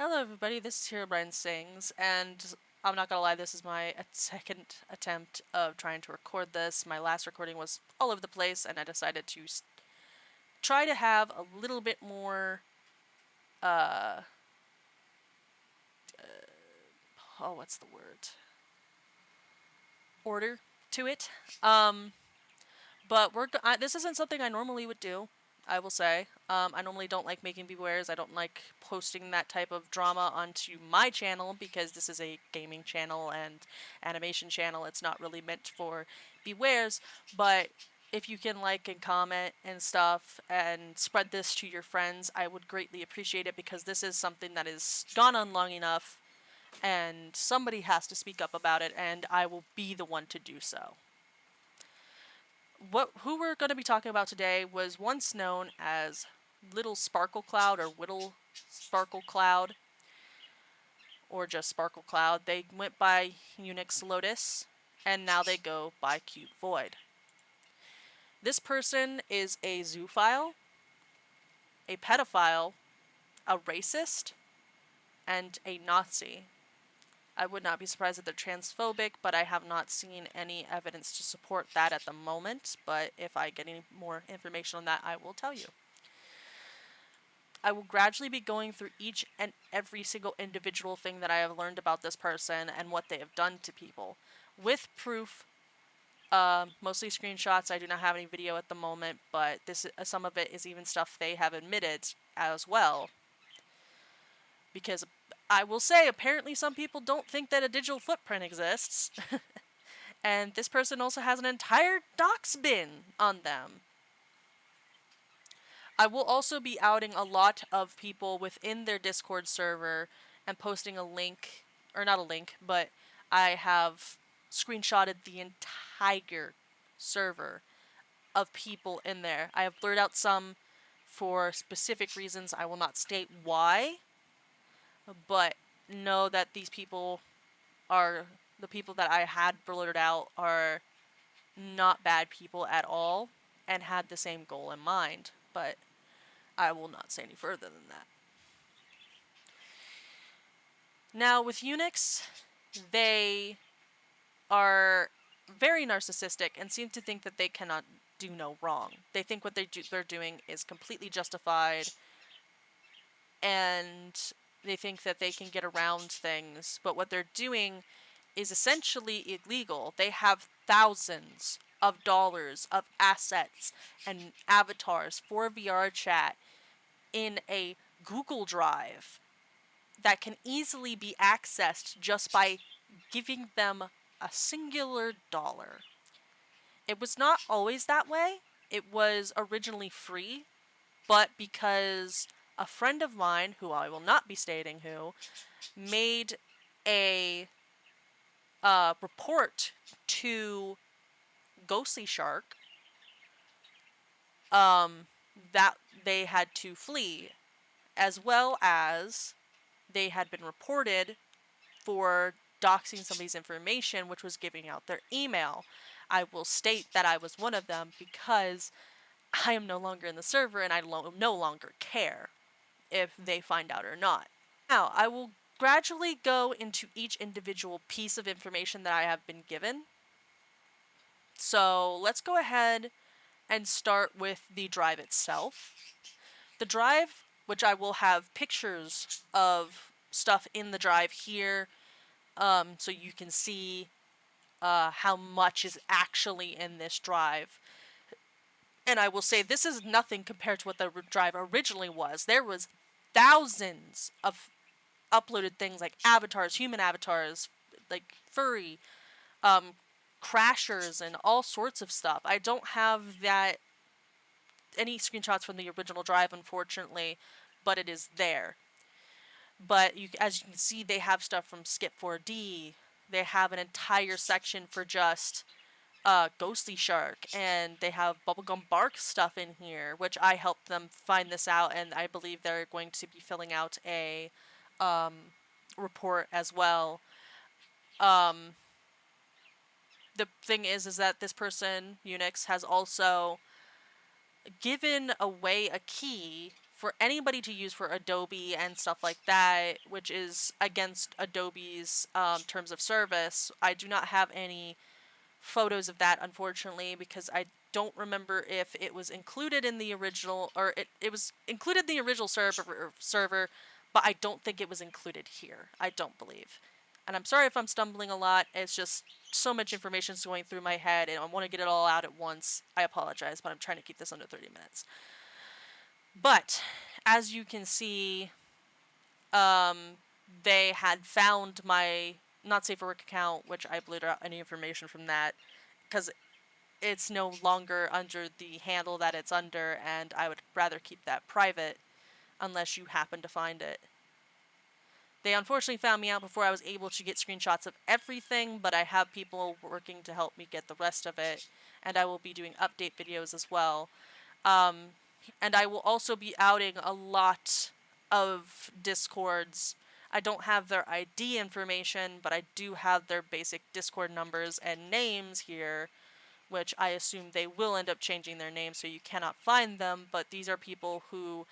Hello everybody, this is Herobrine Sings, and I'm not gonna lie, this is my second attempt of trying to record this. My last recording was all over the place, and I decided to try to have a little bit more, uh, what's the word? Order to it. But this isn't something I normally would do, I will say. I normally don't like making bewares. I don't like posting that type of drama onto my channel because this is a gaming channel and animation channel. It's not really meant for bewares, but if you can like and comment and stuff and spread this to your friends, I would greatly appreciate it because this is something that has gone on long enough and somebody has to speak up about it, and I will be the one to do so. Who we're going to be talking about today was once known as Little Sparkle Cloud or Wittle Sparkle Cloud, or just Sparkle Cloud. They went by Unix Lotus, and now they go by Cube Void. This person is a zoophile, a pedophile, a racist, and a Nazi. I would not be surprised if they're transphobic, but I have not seen any evidence to support that at the moment. But if I get any more information on that, I will tell you. I will gradually be going through each and every single individual thing that I have learned about this person and what they have done to people, with proof. Mostly screenshots. I do not have any video at the moment, but some of it is even stuff they have admitted as well. Because I will say, apparently some people don't think that a digital footprint exists. And this person also has an entire Doxbin on them. I will also be outing a lot of people within their Discord server and posting a link, or not a link, but I have screenshotted the entire server of people in there. I have blurred out some for specific reasons. I will not state why, but know that these people are the people that I had blurred out are not bad people at all and had the same goal in mind, but I will not say any further than that. Now, with Unix, they are very narcissistic and seem to think that they cannot do no wrong. They think what they're doing is completely justified, and they think that they can get around things, but what they're doing is essentially illegal. They have thousands of dollars of assets and avatars for VRChat in a Google Drive that can easily be accessed just by giving them a singular dollar. It was not always that way. It was originally free, but because a friend of mine, who I will not be stating who, made a report to Ghostly Shark, that they had to flee, as well as they had been reported for doxing somebody's information, which was giving out their email. I will state that I was one of them because I am no longer in the server and I no longer care if they find out or not. Now, I will gradually go into each individual piece of information that I have been given. So let's go ahead and start with the drive itself. The drive, which I will have pictures of stuff in the drive here, so you can see how much is actually in this drive. And I will say this is nothing compared to what the drive originally was. There was thousands of uploaded things like avatars, human avatars, like Furry, crashers, and all sorts of stuff. I don't have any screenshots from the original drive, unfortunately, but it is there. But as you can see, they have stuff from Skip4D. They have an entire section for just Ghostly Shark, and they have Bubblegum Bark stuff in here, which I helped them find this out, and I believe they're going to be filling out a report as well. The thing is that this person, Unix, has also given away a key for anybody to use for Adobe and stuff like that, which is against Adobe's terms of service. I do not have any photos of that, unfortunately, because I don't remember if it was included in the original, or it was included in the original server, but I don't think it was included here. I don't believe. And I'm sorry if I'm stumbling a lot. It's just so much information is going through my head, and I want to get it all out at once. I apologize, but I'm trying to keep this under 30 minutes. But, as you can see, they had found my not safe for work account, which I blurred out any information from that, because it's no longer under the handle that it's under, and I would rather keep that private unless you happen to find it. They unfortunately found me out before I was able to get screenshots of everything, but I have people working to help me get the rest of it, and I will be doing update videos as well. And I will also be outing a lot of Discords. I don't have their ID information, but I do have their basic Discord numbers and names here, which I assume they will end up changing their names so you cannot find them, but these are people who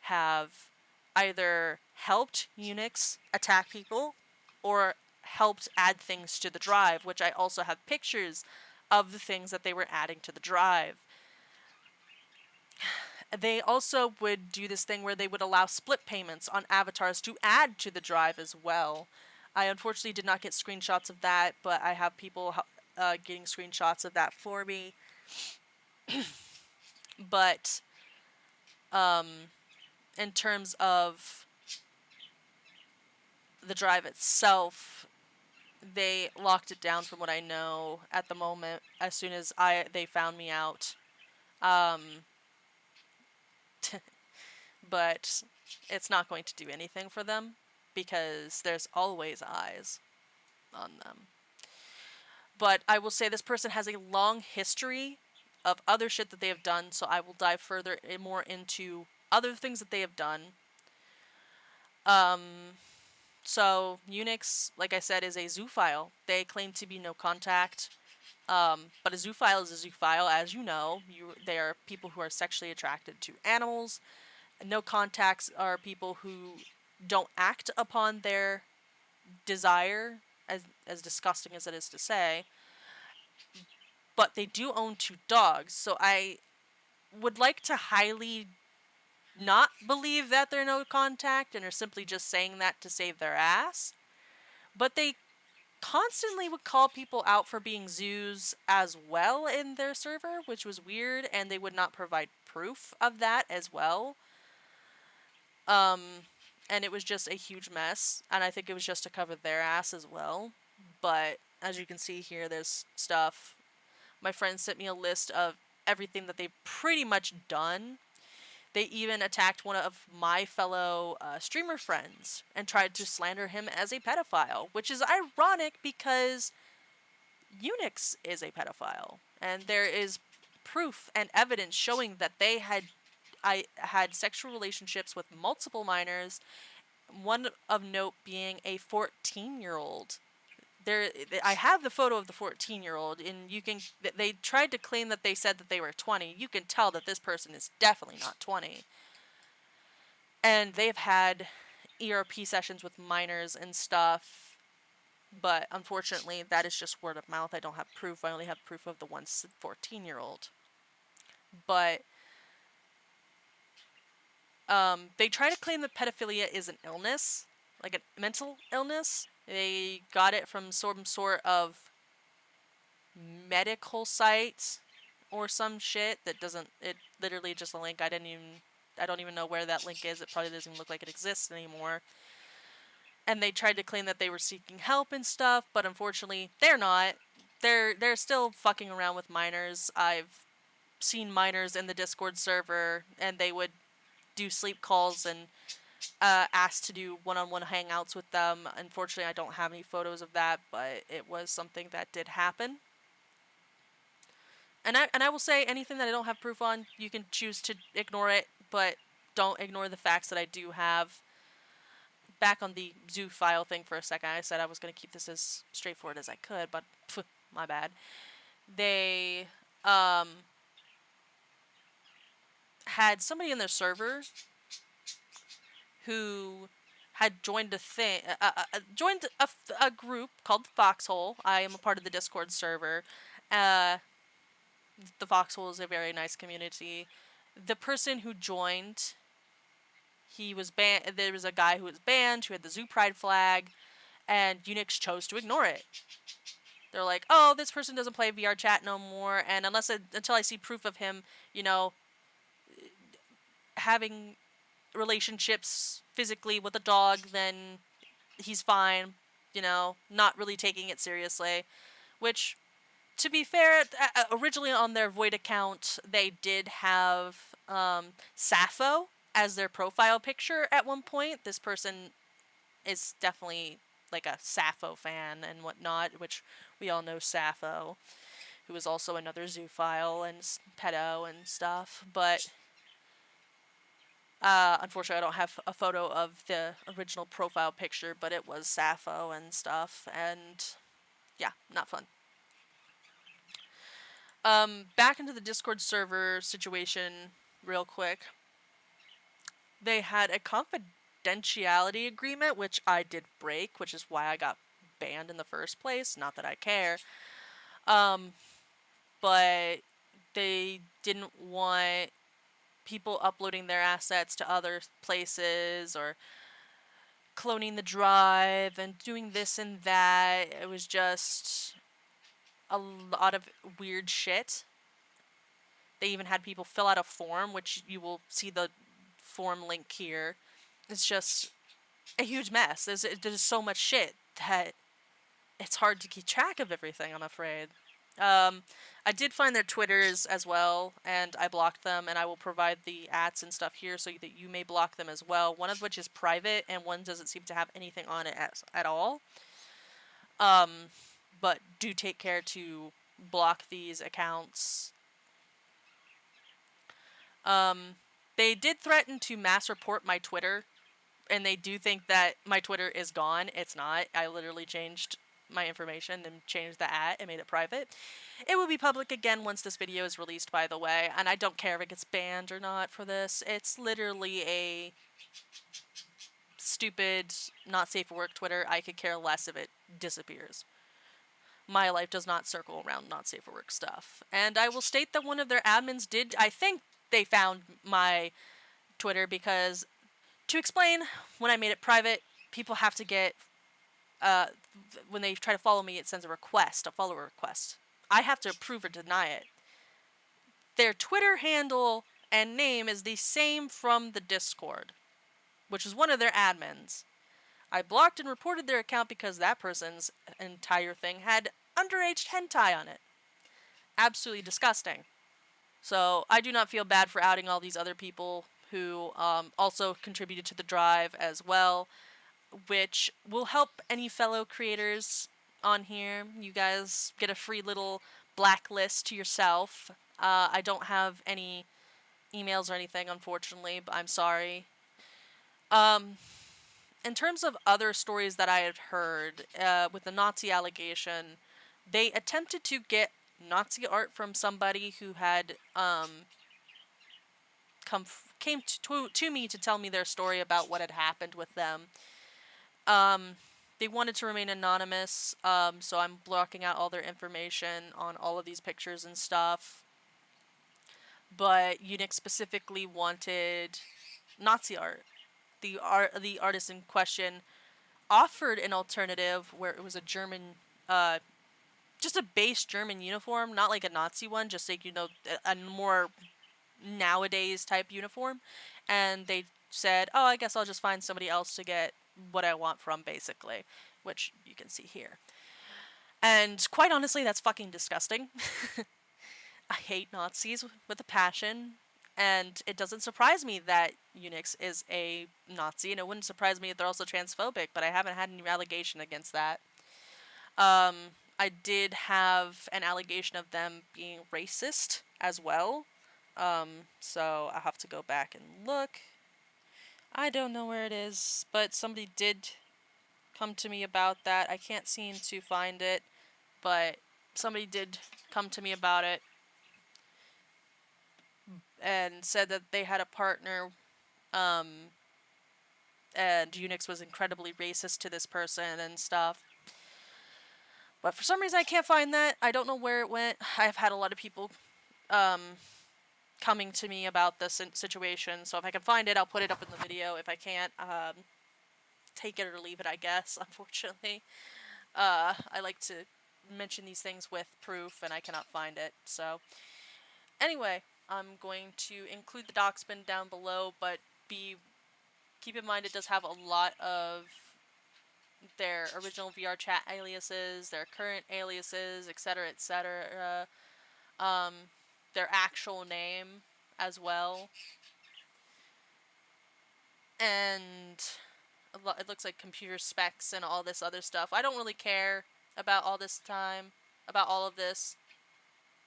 have either helped Unix attack people or helped add things to the drive, which I also have pictures of the things that they were adding to the drive. They also would do this thing where they would allow split payments on avatars to add to the drive as well. I unfortunately did not get screenshots of that, but I have people getting screenshots of that for me. But in terms of the drive itself, they locked it down from what I know at the moment as soon as they found me out. But it's not going to do anything for them because there's always eyes on them. But I will say this person has a long history of other shit that they have done, so I will dive further more into other things that they have done. So Unix, like I said, is a zoophile. They claim to be no contact, but a zoophile is a zoophile, as you know. They are people who are sexually attracted to animals. No contacts are people who don't act upon their desire, as disgusting as it is to say, but they do own 2 dogs, so I would like to highly not believe that they're no contact and are simply just saying that to save their ass. But they constantly would call people out for being zoos as well in their server, which was weird, and they would not provide proof of that as well. And it was just a huge mess, and I think it was just to cover their ass as well. But as you can see here, there's stuff. My friend sent me a list of everything that they've pretty much done. They even attacked one of my fellow streamer friends and tried to slander him as a pedophile, which is ironic because Unix is a pedophile, and there is proof and evidence showing that they had sexual relationships with multiple minors, one of note being a 14-year-old. I have the photo of the 14-year-old, and they tried to claim that they said that they were 20. You can tell that this person is definitely not 20. And they've had ERP sessions with minors and stuff, but unfortunately that is just word of mouth. I don't have proof. I only have proof of the one 14-year-old. But they try to claim that pedophilia is an illness, like a mental illness. They got it from some sort of medical site or some shit that doesn't. It literally just a link. I don't even know where that link is. It probably doesn't even look like it exists anymore. And they tried to claim that they were seeking help and stuff, but unfortunately, they're not. They're still fucking around with minors. I've seen minors in the Discord server, and they would do sleep calls and asked to do one-on-one hangouts with them. Unfortunately, I don't have any photos of that, but it was something that did happen. And I will say, anything that I don't have proof on, you can choose to ignore it, but don't ignore the facts that I do have. Back on the zoophile thing for a second, I said I was going to keep this as straightforward as I could, but my bad. They had somebody in their server who had joined joined a group called the Foxhole. I am a part of the Discord server. Uh, the Foxhole is a very nice community. The person who joined, he was banned. There was a guy who was banned who had the Zoo Pride flag, and Unix chose to ignore it. They're like, oh, this person doesn't play VRChat no more, and until I see proof of him, having relationships physically with a dog, then he's fine, not really taking it seriously. Which, to be fair, originally on their Void account, they did have Sappho as their profile picture at one point. This person is definitely like a Sappho fan and whatnot, which we all know Sappho, who is also another zoophile and pedo and stuff. But unfortunately, I don't have a photo of the original profile picture, but it was Sappho and stuff, and yeah, not fun. Back into the Discord server situation real quick. They had a confidentiality agreement, which I did break, which is why I got banned in the first place. Not that I care. But they didn't want people uploading their assets to other places or cloning the drive and doing this and that. It was just a lot of weird shit. They even had people fill out a form, which you will see the form link here. It's just a huge mess. There's so much shit that it's hard to keep track of everything, I'm afraid. I did find their Twitters as well, and I blocked them, and I will provide the ats and stuff here so that you may block them as well. One of which is private, and one doesn't seem to have anything on it at all. But do take care to block these accounts. They did threaten to mass report my Twitter, and they do think that my Twitter is gone. It's not. I literally changed my information and changed the @ and made it private. It will be public again once this video is released, by the way, and I don't care if it gets banned or not for this. It's literally a stupid, not safe for work Twitter. I could care less if it disappears. My life does not circle around not safe for work stuff. And I will state that one of their admins did, I think they found my Twitter, because to explain, when I made it private, people have to get, when they try to follow me, it sends a follower request. I have to approve or deny it. Their Twitter handle and name is the same from the Discord, which is one of their admins. I blocked and reported their account because that person's entire thing had underage hentai on it. Absolutely disgusting. So I do not feel bad for outing all these other people who also contributed to the drive as well, which will help any fellow creators on here. You guys get a free little blacklist to yourself. I don't have any emails or anything, unfortunately, but I'm sorry. In terms of other stories that I had heard, with the Nazi allegation, they attempted to get Nazi art from somebody who had came to me to tell me their story about what had happened with them. They wanted to remain anonymous, so I'm blocking out all their information on all of these pictures and stuff. But Unix specifically wanted Nazi art. The artist in question offered an alternative where it was a German, just a base German uniform, not like a Nazi one, just like, a more nowadays type uniform. And they said, oh, I guess I'll just find somebody else to get what I want from, basically, which you can see here. And quite honestly, that's fucking disgusting. I hate Nazis with a passion, and it doesn't surprise me that Unix is a Nazi, and it wouldn't surprise me if they're also transphobic, but I haven't had any allegation against that. I did have an allegation of them being racist as well, so I'll have to go back and look. I don't know where it is, but somebody did come to me about that. I can't seem to find it, but somebody did come to me about it and said that they had a partner and Unix was incredibly racist to this person and stuff. But for some reason I can't find that. I don't know where it went. I've had a lot of people coming to me about this situation, so if I can find it, I'll put it up in the video. If I can't, take it or leave it, I guess, unfortunately. I like to mention these things with proof, and I cannot find it, so... Anyway, I'm going to include the Doxbin down below, but keep in mind it does have a lot of their original VRChat aliases, their current aliases, etc., etc., their actual name as well. And it looks like computer specs and all this other stuff. I don't really care about all of this,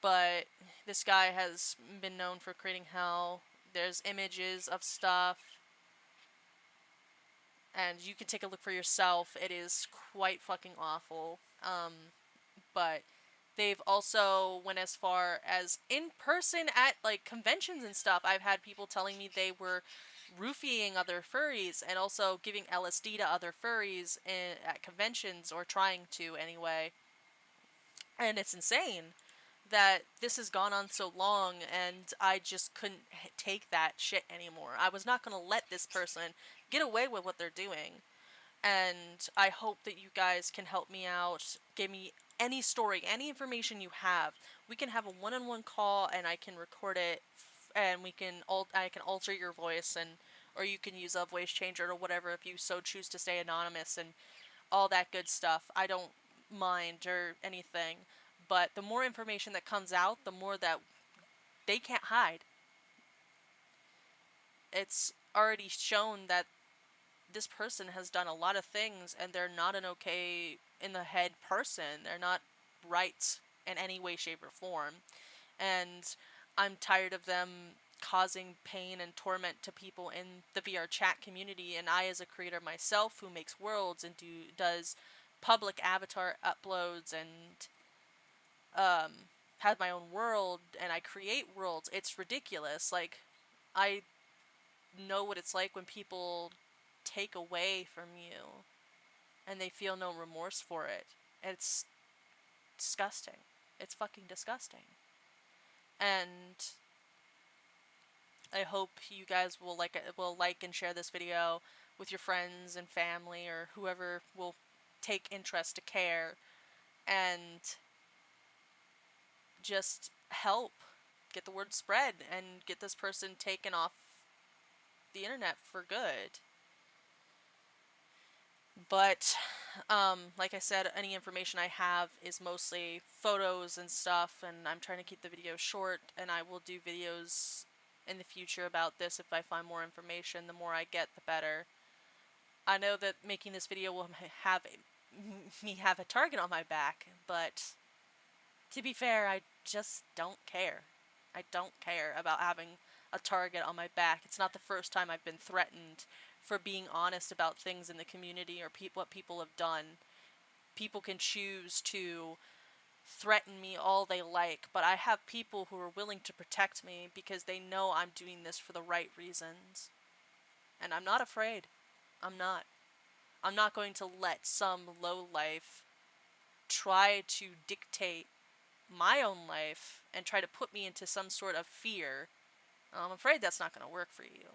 but this guy has been known for creating hell. There's images of stuff, and you can take a look for yourself. It is quite fucking awful. But they've also went as far as in person at like conventions and stuff. I've had people telling me they were roofying other furries and also giving LSD to other furries at conventions, or trying to anyway. And it's insane that this has gone on so long, and I just couldn't take that shit anymore. I was not going to let this person get away with what they're doing. And I hope that you guys can help me out. Give me any story, any information you have. We can have a one-on-one call, and I can record it, and I can alter your voice, or you can use a voice changer or whatever if you so choose to stay anonymous and all that good stuff. I don't mind or anything. But the more information that comes out, the more that they can't hide. It's already shown that this person has done a lot of things, and they're not an okay in the head person. They're not right in any way, shape, or form. And I'm tired of them causing pain and torment to people in the VRChat community. And I, as a creator myself who makes worlds and does public avatar uploads and have my own world, and I create worlds, it's ridiculous. Like, I know what it's like when people take away from you and they feel no remorse for it. It's disgusting. It's fucking disgusting. And I hope you guys will like and share this video with your friends and family, or whoever will take interest to care, and just help get the word spread and get this person taken off the internet for good. But like I said, any information I have is mostly photos and stuff, and I'm trying to keep the videos short, and I will do videos in the future about this if I find more information. The more I get, the better. I know that making this video will have me have a target on my back, but to be fair, I just don't care. I don't care about having a target on my back. It's not the first time I've been threatened for being honest about things in the community, or what people have done. People can choose to threaten me all they like, but I have people who are willing to protect me because they know I'm doing this for the right reasons. And I'm not afraid. I'm not. I'm not going to let some lowlife try to dictate my own life and try to put me into some sort of fear. I'm afraid that's not going to work for you.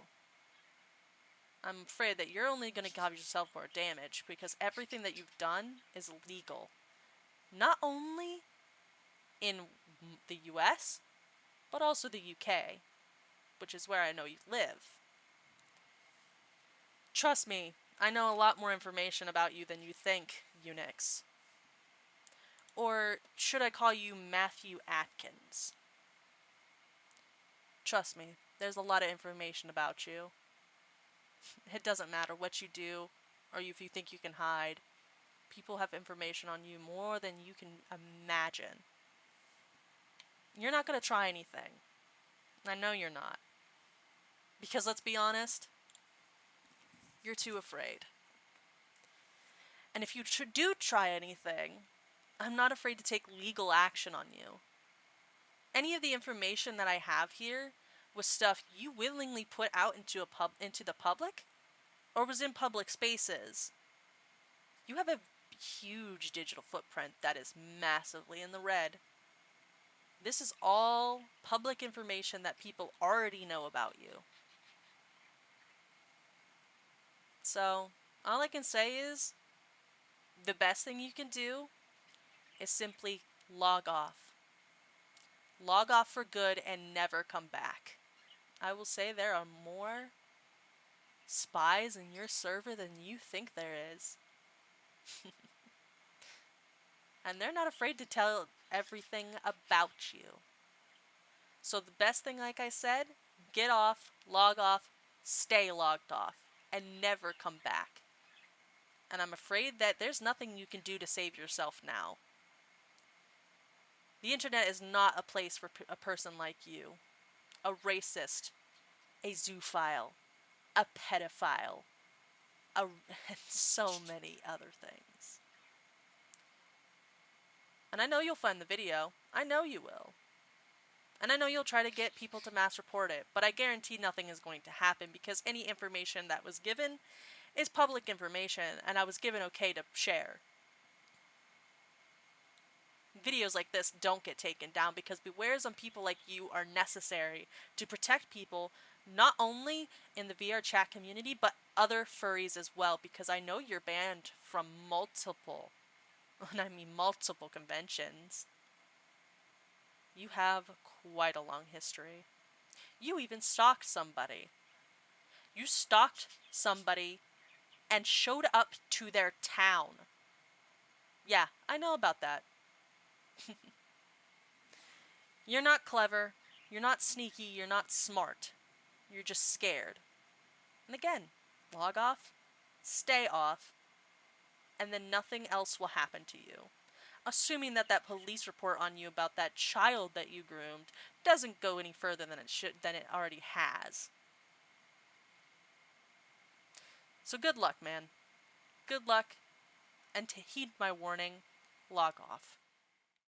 I'm afraid that you're only going to cause yourself more damage, because everything that you've done is legal. Not only in the US, but also the UK, which is where I know you live. Trust me, I know a lot more information about you than you think, Unix. Or should I call you Matthew Atkins? Trust me, there's a lot of information about you. It doesn't matter what you do, or if you think you can hide. People have information on you more than you can imagine. You're not going to try anything. I know you're not. Because let's be honest, you're too afraid. And if you do try anything, I'm not afraid to take legal action on you. Any of the information that I have here was stuff you willingly put out into the public, or was in public spaces, you have a huge digital footprint that is massively in the red. This is all public information that people already know about you. So, all I can say is, the best thing you can do is simply log off. Log off for good and never come back. I will say there are more spies in your server than you think there is. And they're not afraid to tell everything about you. So the best thing, like I said, get off, log off, stay logged off, and never come back. And I'm afraid that there's nothing you can do to save yourself now. The internet is not a place for a person like you. A racist, a zoophile, a pedophile, and so many other things. And I know you'll find the video. I know you will. And I know you'll try to get people to mass report it, but I guarantee nothing is going to happen because any information that was given is public information, and I was given okay to share. Videos like this don't get taken down because bewares on people like you are necessary to protect people, not only in the VRChat community, but other furries as well, because I know you're banned from multiple, and I mean multiple conventions. You have quite a long history. You even stalked somebody. You stalked somebody and showed up to their town. Yeah, I know about that. You're not clever, you're not sneaky, you're not smart. You're just scared. And again, log off, stay off, and then nothing else will happen to you. Assuming that that police report on you about that child that you groomed doesn't go any further than it already has. So good luck, man. Good luck, and to heed my warning, log off.